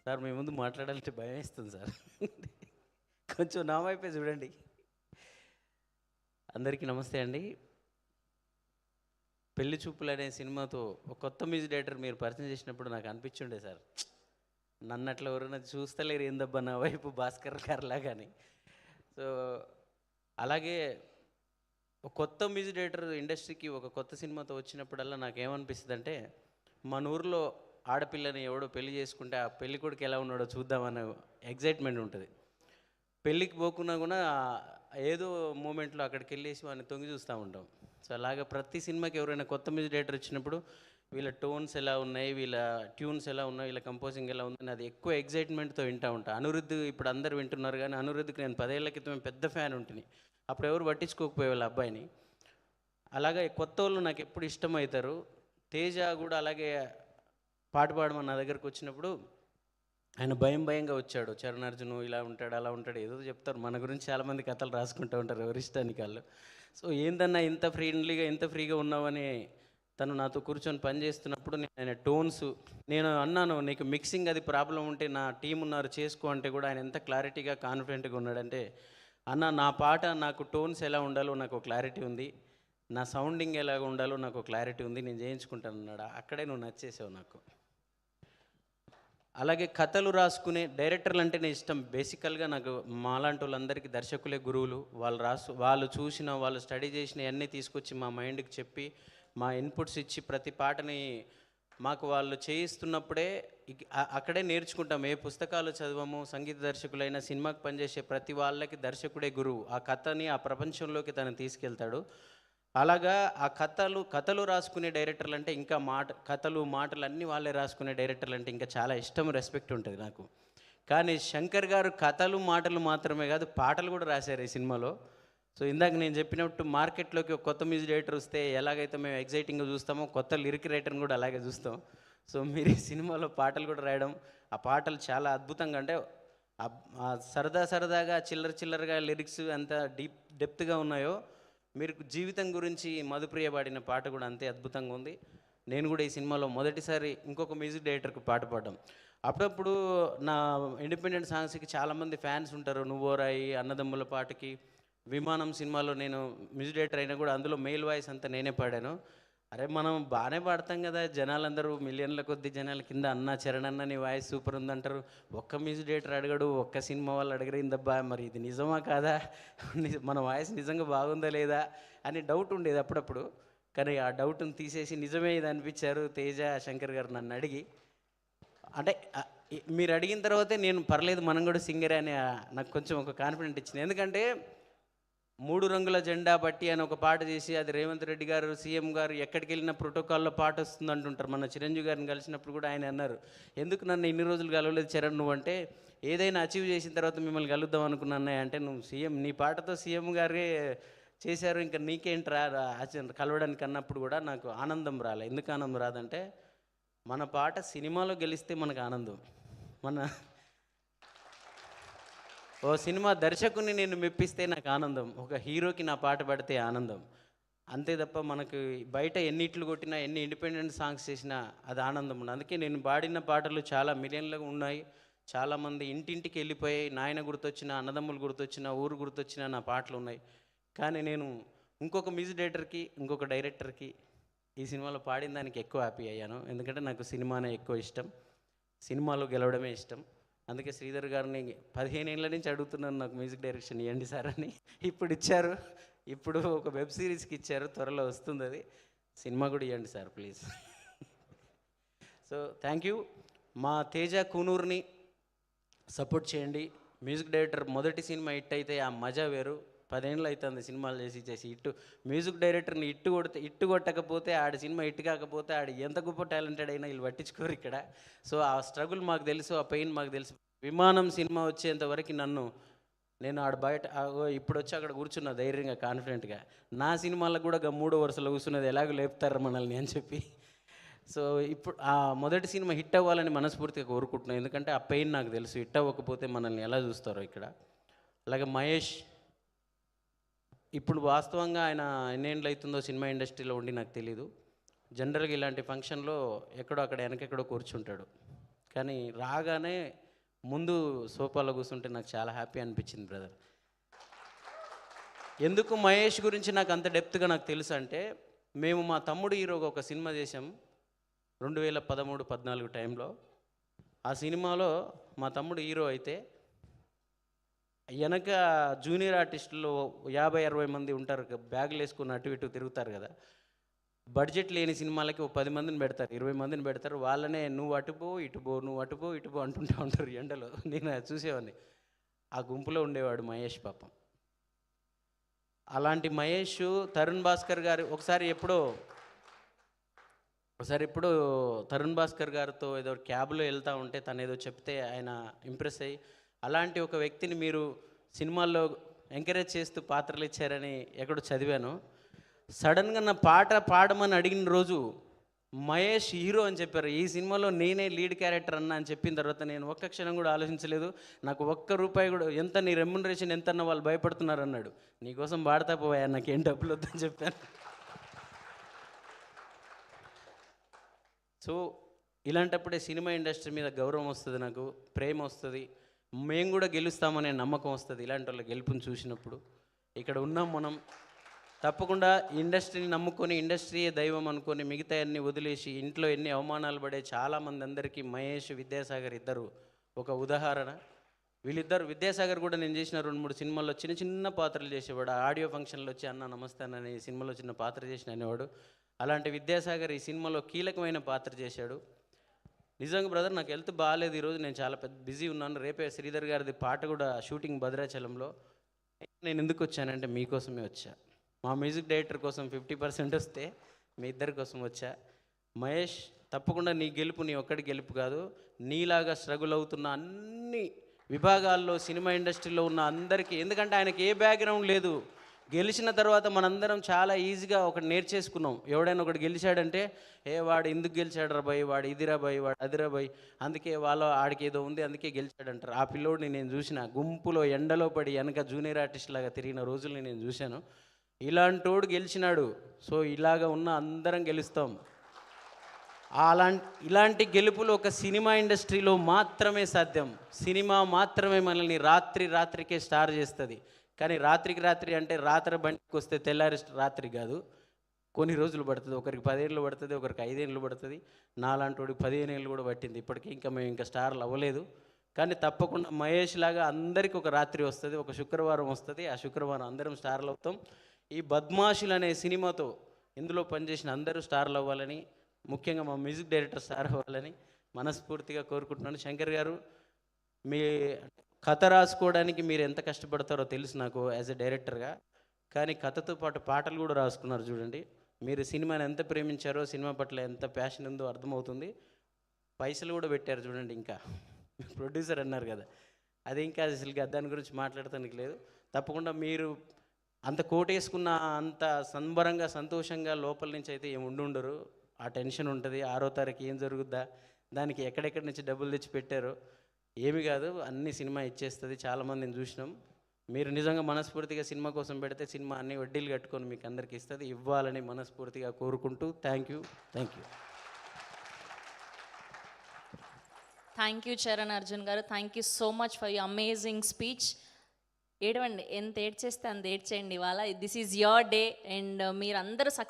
Sir మీ ముందు మాట్లాడాలంటే భయం వేస్తుంది సార్. కొంచెం నా వైపే చూడండి. అందరికీ నమస్తే అండి. పెళ్లి చూపులు అనే సినిమాతో ఒక కొత్త మ్యూజిక్ డైరెక్టర్ మీరు పరిచయం చేసినప్పుడు నాకు అనిపించుండే సార్, నన్ను అట్లా ఎవరైనా చూస్తలేరు ఏందబ్బా నా వైపు భాస్కర్ గారిలా. కానీ సో అలాగే ఒక కొత్త మ్యూజిక్ డైరెక్టర్ ఇండస్ట్రీకి ఒక కొత్త సినిమాతో వచ్చినప్పుడల్లా నాకేమనిపిస్తుంది అంటే, మన ఊరిలో ఆడపిల్లని ఎవడో పెళ్లి చేసుకుంటే ఆ పెళ్లి కొడుకు ఎలా ఉన్నాడో చూద్దామనే ఎగ్జైట్మెంట్ ఉంటుంది. పెళ్ళికి పోకున్నా కూడా ఏదో మూమెంట్లో అక్కడికి వెళ్ళేసి వాడిని తొంగి చూస్తూ ఉంటాం. సో అలాగా ప్రతి సినిమాకి ఎవరైనా కొత్త మ్యూజిక్ డైరెక్టర్ వచ్చినప్పుడు వీళ్ళ టోన్స్ ఎలా ఉన్నాయి, వీళ్ళ ట్యూన్స్ ఎలా ఉన్నాయి, వీళ్ళ కంపోజింగ్ ఎలా ఉంది, అది ఎక్కువ ఎగ్జైట్మెంట్తో వింటూ ఉంటాను. అనిరుద్ధ్ ఇప్పుడు అందరు వింటున్నారు, కానీ అనిరుద్ధ్కి నేను 10 ఏళ్ల క్రితం పెద్ద ఫ్యాన్ ఉంటుంది. అప్పుడు ఎవరు పట్టించుకోకపోయే వాళ్ళ అబ్బాయిని. అలాగే కొత్త వాళ్ళు నాకు ఎప్పుడు ఇష్టమవుతారు. తేజ కూడా అలాగే పాట పాడమని నా దగ్గరకు వచ్చినప్పుడు ఆయన భయంగా వచ్చాడు. చరణ్ అర్జున్ ఇలా ఉంటాడు అలా ఉంటాడు ఏదో చెప్తారు, మన గురించి చాలామంది కథలు రాసుకుంటూ ఉంటారు ఎవరి ఇష్టానికి వాళ్ళు. సో ఏందన్నా ఇంత ఫ్రీగా ఉన్నావని తను నాతో కూర్చొని పని చేస్తున్నప్పుడు ఆయన టోన్స్, నేను అన్నాను నీకు మిక్సింగ్ అది ప్రాబ్లం ఉంటే నా టీం ఉన్నారు చేసుకో అంటే కూడా ఆయన ఎంత క్లారిటీగా కాన్ఫిడెంట్గా ఉన్నాడంటే, అన్న నా పాట నాకు టోన్స్ ఎలా ఉండాలో నాకు క్లారిటీ ఉంది, నా సౌండింగ్ ఎలా ఉండాలో నాకు క్లారిటీ ఉంది, నేను చేయించుకుంటాను అన్నాడు. అక్కడే నువ్వు నచ్చేసావు నాకు. అలాగే కథలు రాసుకునే డైరెక్టర్లు అంటేనే ఇష్టం. బేసికల్గా నాకు మాలాంటి వాళ్ళందరికీ దర్శకులే గురువులు. వాళ్ళు చూసిన, వాళ్ళు స్టడీ చేసిన అన్నీ తీసుకొచ్చి మా మైండ్కి చెప్పి మా ఇన్పుట్స్ ఇచ్చి ప్రతి పాటని మాకు వాళ్ళు చేయిస్తున్నప్పుడే అక్కడే నేర్చుకుంటాం. ఏ పుస్తకాలు చదవము. సంగీత దర్శకులైన సినిమాకి పనిచేసే ప్రతి వాళ్ళకి దర్శకుడే గురువు. ఆ కథని ఆ ప్రపంచంలోకి తను తీసుకెళ్తాడు. అలాగా ఆ కథలు రాసుకునే డైరెక్టర్లు అంటే ఇంకా మాటలు అన్నీ వాళ్ళే రాసుకునే డైరెక్టర్లు అంటే ఇంకా చాలా ఇష్టం, రెస్పెక్ట్ ఉంటుంది నాకు. కానీ శంకర్ గారు కథలు మాటలు మాత్రమే కాదు, పాటలు కూడా రాశారు ఈ సినిమాలో. సో ఇందాక నేను చెప్పినట్టు మార్కెట్లోకి ఒక కొత్త మ్యూజిక్ డైరెక్టర్ వస్తే ఎలాగైతే మేము ఎగ్జైటింగ్గా చూస్తామో, కొత్త లిరిక్ రైటర్ని కూడా అలాగే చూస్తాం. సో మీరు ఈ సినిమాలో పాటలు కూడా రాయడం, ఆ పాటలు చాలా అద్భుతంగా, అంటే సరదాగా చిల్లరగా లిరిక్స్ ఎంత డెప్త్గా ఉన్నాయో, మీరు జీవితం గురించి మధుప్రియ పాడిన పాట కూడా అంతే అద్భుతంగా ఉంది. నేను కూడా ఈ సినిమాలో మొదటిసారి ఇంకొక మ్యూజిక్ డైరెక్టర్కి పాట పాడడం. అప్పుడప్పుడు నా ఇండిపెండెంట్ సాంగ్స్కి చాలామంది ఫ్యాన్స్ ఉంటారు. నువ్వోరాయి, అన్నదమ్ముల పాటకి, విమానం సినిమాలో నేను మ్యూజిక్ డైరెక్టర్ అయినా కూడా అందులో మెయిల్ వాయిస్ అంతా నేనే పాడాను. అరే మనం బాగానే పాడతాం కదా, జనాలందరూ మిలియన్ల కొద్ది జనాల కింద అన్న చరణ్ అన్న నీ వాయిస్ సూపర్ ఉందంటారు, ఒక్క మ్యూజిక్ డైరెక్టర్ అడగడు, ఒక్క సినిమా వాళ్ళు అడగరిందబ్బా, మరి ఇది నిజమా కాదా, మన వాయిస్ నిజంగా బాగుందా లేదా అని డౌట్ ఉండేది అప్పుడప్పుడు. కానీ ఆ డౌట్ని తీసేసి నిజమే ఇది అనిపించారు తేజ, శంకర్ గారు నన్ను అడిగి. అంటే మీరు అడిగిన తర్వాతే నేను పర్లేదు మనం కూడా సింగరే అని నాకు కొంచెం ఒక కాన్ఫిడెంట్ ఇచ్చింది. ఎందుకంటే 3 రంగుల జెండా బట్టి అని ఒక పాట చేసి, అది రేవంత్ రెడ్డి గారు సీఎం గారు ఎక్కడికి వెళ్ళిన ప్రోటోకాల్లో పాట వస్తుంది అంటుంటారు. మన చిరంజీవి గారిని కలిసినప్పుడు కూడా ఆయన అన్నారు, ఎందుకు నన్ను ఇన్ని రోజులు కలవలేదు చరణ్ నువ్వు అంటే, ఏదైనా అచీవ్ చేసిన తర్వాత మిమ్మల్ని కలుద్దాం అనుకున్నాను అంటే, నువ్వు సీఎం, నీ పాటతో సీఎం గారే చేశారు, ఇంకా నీకేంట్రా కలవడానికి అన్నప్పుడు కూడా నాకు ఆనందం రాలే. ఎందుకు ఆనందం రాదంటే, మన పాట సినిమాలో గెలిస్తే మనకు ఆనందం, ఓ సినిమా దర్శకుని నేను మెప్పిస్తే నాకు ఆనందం, ఒక హీరోకి నా పాట పడితే ఆనందం. అంతే తప్ప మనకు బయట ఎన్నిట్లు కొట్టినా, ఎన్ని ఇండిపెండెంట్ సాంగ్స్ చేసినా అది ఆనందం ఉండదు. అందుకే నేను పాడిన పాటలు చాలా మిలియన్లుగా ఉన్నాయి. చాలామంది ఇంటింటికి వెళ్ళిపోయి నాయన గుర్తొచ్చిన, అన్నదమ్ములు గుర్తొచ్చిన, ఊరు గుర్తొచ్చిన నా పాటలు ఉన్నాయి. కానీ నేను ఇంకొక మ్యూజిక్ డైరెక్టర్కి, ఇంకొక డైరెక్టర్కి ఈ సినిమాలో పాడిన దానికి ఎక్కువ హ్యాపీ అయ్యాను. ఎందుకంటే నాకు సినిమానే ఎక్కువ ఇష్టం, సినిమాలో గెలవడమే ఇష్టం. అందుకే శ్రీధర్ గారిని 15 ఏళ్ళ నుంచి అడుగుతున్నాను, నాకు మ్యూజిక్ డైరెక్షన్ ఇవ్వండి సార్ అని. ఇప్పుడు ఇచ్చారు. ఇప్పుడు ఒక వెబ్ సిరీస్కి ఇచ్చారు, త్వరలో వస్తుంది అది. సినిమా కూడా ఇవ్వండి sir please. So thank you. మా తేజ కూనూరుని సపోర్ట్ చేయండి. మ్యూజిక్ డైరెక్టర్ మొదటి సినిమా హిట్ అయితే ఆ మజా వేరు. 10 ఏళ్ళు అవుతుంది సినిమాలు చేసి ఇట్టు మ్యూజిక్ డైరెక్టర్ని ఇట్టు కొట్టకపోతే ఆడి సినిమా హిట్ కాకపోతే ఆడు ఎంత గొప్ప టాలెంటెడ్ అయినా వీళ్ళు పట్టించుకోరు ఇక్కడ. సో ఆ స్ట్రగుల్ మాకు తెలుసు, ఆ పెయిన్ మాకు తెలుసు. విమానం సినిమా వచ్చేంతవరకు నేను ఆడ బయట ఇప్పుడు వచ్చి అక్కడ కూర్చున్నా ధైర్యంగా, కాన్ఫిడెంట్గా. నా సినిమాలకు కూడా 3వ వరుసలో కూర్చున్నది ఎలాగో లేపుతారు మనల్ని అని చెప్పి. సో ఇప్పుడు ఆ మొదటి సినిమా హిట్ అవ్వాలని మనస్ఫూర్తిగా కోరుకుంటున్నాను. ఎందుకంటే ఆ పెయిన్ నాకు తెలుసు, హిట్ అవ్వకపోతే మనల్ని ఎలా చూస్తారో ఇక్కడ. అలాగే మహేష్ ఇప్పుడు వాస్తవంగా ఆయన ఎన్నేళ్ళు అవుతుందో సినిమా ఇండస్ట్రీలో ఉండి నాకు తెలీదు. జనరల్గా ఇలాంటి ఫంక్షన్లో ఎక్కడో అక్కడ వెనకెక్కడో కూర్చుంటాడు. కానీ రాగానే ముందు సోఫాలో కూర్చుంటే నాకు చాలా హ్యాపీ అనిపించింది బ్రదర్. ఎందుకు మహేష్ గురించి నాకు అంత డెప్త్గా నాకు తెలుసు అంటే, మేము మా తమ్ముడు హీరోగా ఒక సినిమా చేసాం 2013-14 టైంలో. ఆ సినిమాలో మా తమ్ముడు హీరో అయితే వెనక జూనియర్ ఆర్టిస్టులు 50-60 మంది ఉంటారు, బ్యాగులు వేసుకుని అటు ఇటు తిరుగుతారు కదా. బడ్జెట్ లేని సినిమాలకి 10 మందిని పెడతారు, 20 మందిని పెడతారు. వాళ్ళనే నువ్వు అటుపో ఇటుపో, నువ్వు అటుపో ఇటుపో అంటుంటూ ఉంటారు ఎండలో. నేను చూసేవాడిని. ఆ గుంపులో ఉండేవాడు మహేష్ పాపం. అలాంటి మహేష్ తరుణ్ భాస్కర్ గారు ఒకసారి ఎప్పుడో తరుణ్ భాస్కర్ గారితో ఏదో క్యాబ్లో వెళ్తూ ఉంటే తను ఏదో చెప్తే ఆయన ఇంప్రెస్ అయ్యి, అలాంటి ఒక వ్యక్తిని మీరు సినిమాల్లో ఎంకరేజ్ చేస్తూ పాత్రలు ఇచ్చారని ఎక్కడో చదివాను. సడన్గా నా పాట పాడమని అడిగిన రోజు మహేష్ హీరో అని చెప్పారు. ఈ సినిమాలో నేనే లీడ్ క్యారెక్టర్ అన్నా అని చెప్పిన తర్వాత నేను ఒక్క క్షణం కూడా ఆలోచించలేదు. నాకు ₹1 కూడా, ఎంత నీ రెమ్యునరేషన్ ఎంత అన్న వాళ్ళు భయపడుతున్నారు అన్నాడు. నీకోసం పాడతా పోయా, నాకేం డబ్బులు వద్దని చెప్పాను. సో ఇలాంటప్పుడే సినిమా ఇండస్ట్రీ మీద గౌరవం వస్తుంది, నాకు ప్రేమ వస్తుంది, మేము కూడా గెలుస్తామనే నమ్మకం వస్తుంది. ఇలాంటి వాళ్ళ గెలుపుని చూసినప్పుడు ఇక్కడ ఉన్నాం మనం. తప్పకుండా ఇండస్ట్రీని నమ్ముకొని, ఇండస్ట్రీయే దైవం అనుకొని మిగతా అన్ని వదిలేసి ఇంట్లో ఎన్ని అవమానాలు పడే చాలామంది అందరికీ మహేష్, విద్యాసాగర్ ఇద్దరు ఒక ఉదాహరణ. వీళ్ళిద్దరు, విద్యాసాగర్ కూడా నేను చేసిన 2-3 సినిమాల్లో చిన్న చిన్న పాత్రలు చేసేవాడు. ఆడియో ఫంక్షన్లో వచ్చి అన్న నమస్తే అన్న ఈ సినిమాలో చిన్న పాత్ర చేసిన అనేవాడు. అలాంటి విద్యాసాగర్ ఈ సినిమాలో కీలకమైన పాత్ర చేశాడు. నిజంగా బ్రదర్ నాకు హెల్త్ బాగాలేదు, ఈరోజు నేను చాలా బిజీ ఉన్నాను. రేపే శ్రీధర్ గారిది పాట కూడా షూటింగ్ భద్రాచలంలో. నేను ఎందుకు వచ్చానంటే మీకోసమే వచ్చా. మా మ్యూజిక్ డైరెక్టర్ కోసం 50% వస్తే మీ ఇద్దరి కోసం వచ్చా. మహేష్, తప్పకుండా నీ గెలుపు నీ ఒక్కడి గెలుపు కాదు. నీలాగా స్ట్రగుల్ అవుతున్న అన్ని విభాగాల్లో సినిమా ఇండస్ట్రీలో ఉన్న అందరికీ, ఎందుకంటే ఆయనకి ఏ బ్యాక్గ్రౌండ్ లేదు. గెలిచిన తర్వాత మనందరం చాలా ఈజీగా ఒకటి నేర్చేసుకున్నాం. ఎవడైనా ఒకటి గెలిచాడంటే, వాడు ఎందుకు గెలిచాడు రా భయ్, వాడు ఇదిరా భయ్, వాడు అదిరా భయ్, అందుకే ఆడికి ఏదో ఉంది అందుకే గెలిచాడంటారు. ఆ పిల్లోడిని నేను చూసిన, గుంపులో ఎండలో పడి వెనక జూనియర్ ఆర్టిస్ట్ లాగా తిరిగిన రోజుల్ని నేను చూశాను. ఇలాంటోడు గెలిచినాడు. సో ఇలాగ ఉన్న అందరం గెలుస్తాం. ఇలాంటి గెలుపులు ఒక సినిమా ఇండస్ట్రీలో మాత్రమే సాధ్యం. సినిమా మాత్రమే మనల్ని రాత్రికే స్టార్ చేస్తుంది. కానీ రాత్రి అంటే రాత్రి బండికి వస్తే తెల్లారి రాత్రి కాదు, కొన్ని రోజులు పడుతుంది. ఒకరికి 10 ఏళ్ళు పడుతుంది, ఒకరికి 5 ఏళ్ళు పడుతుంది. నాలాంటి వాడికి 15 ఏళ్ళు కూడా పట్టింది. ఇప్పటికీ మేము ఇంకా స్టార్లు అవ్వలేదు. కానీ తప్పకుండా మహేష్ లాగా అందరికీ ఒక రాత్రి వస్తుంది, ఒక శుక్రవారం వస్తుంది. ఆ శుక్రవారం అందరం స్టార్లు అవుతాం. ఈ బద్మాషులు అనే సినిమాతో ఇందులో పనిచేసిన అందరూ స్టార్లు అవ్వాలని, ముఖ్యంగా మా మ్యూజిక్ డైరెక్టర్ స్టార్ అవ్వాలని మనస్ఫూర్తిగా కోరుకుంటున్నాను. శంకర్ గారు, మీ కథ రాసుకోవడానికి మీరు ఎంత కష్టపడతారో తెలుసు నాకు యాజ్ ఎ డైరెక్టర్గా. కానీ కథతో పాటు పాటలు కూడా రాసుకున్నారు చూడండి. మీరు సినిమాని ఎంత ప్రేమించారో, సినిమా పట్ల ఎంత ప్యాషన్ ఉందో అర్థమవుతుంది. పైసలు కూడా పెట్టారు చూడండి. ఇంకా ప్రొడ్యూసర్ అన్నారు కదా, అది ఇంకా అసలు దాని గురించి మాట్లాడటానికి లేదు. తప్పకుండా మీరు అంత కోటేసుకున్న, అంత సంబరంగా సంతోషంగా లోపల నుంచి అయితే ఏమి ఉండరు. ఆ టెన్షన్ ఉంటుంది. 6వ తారీఖు ఏం జరుగుద్దా, దానికి ఎక్కడెక్కడి నుంచి డబ్బులు తెచ్చి పెట్టారో ఏమి కాదు, అన్ని సినిమా ఇచ్చేస్తుంది. చాలామందిని చూసినాం. మీరు నిజంగా మనస్ఫూర్తిగా సినిమా కోసం పెడితే సినిమా అన్ని వడ్డీలు కట్టుకొని మీకు అందరికీ ఇస్తుంది. ఇవ్వాలని మనస్ఫూర్తిగా కోరుకుంటూ thank you. Thank you Charan Arjun garu. Thank you so much for your amazing speech. ఏడవండి, ఎంత ఏడ్చేస్తే అంత ఏడ్చేయండి ఇవాళ. This is your day and మీరందరూ సక్సెస్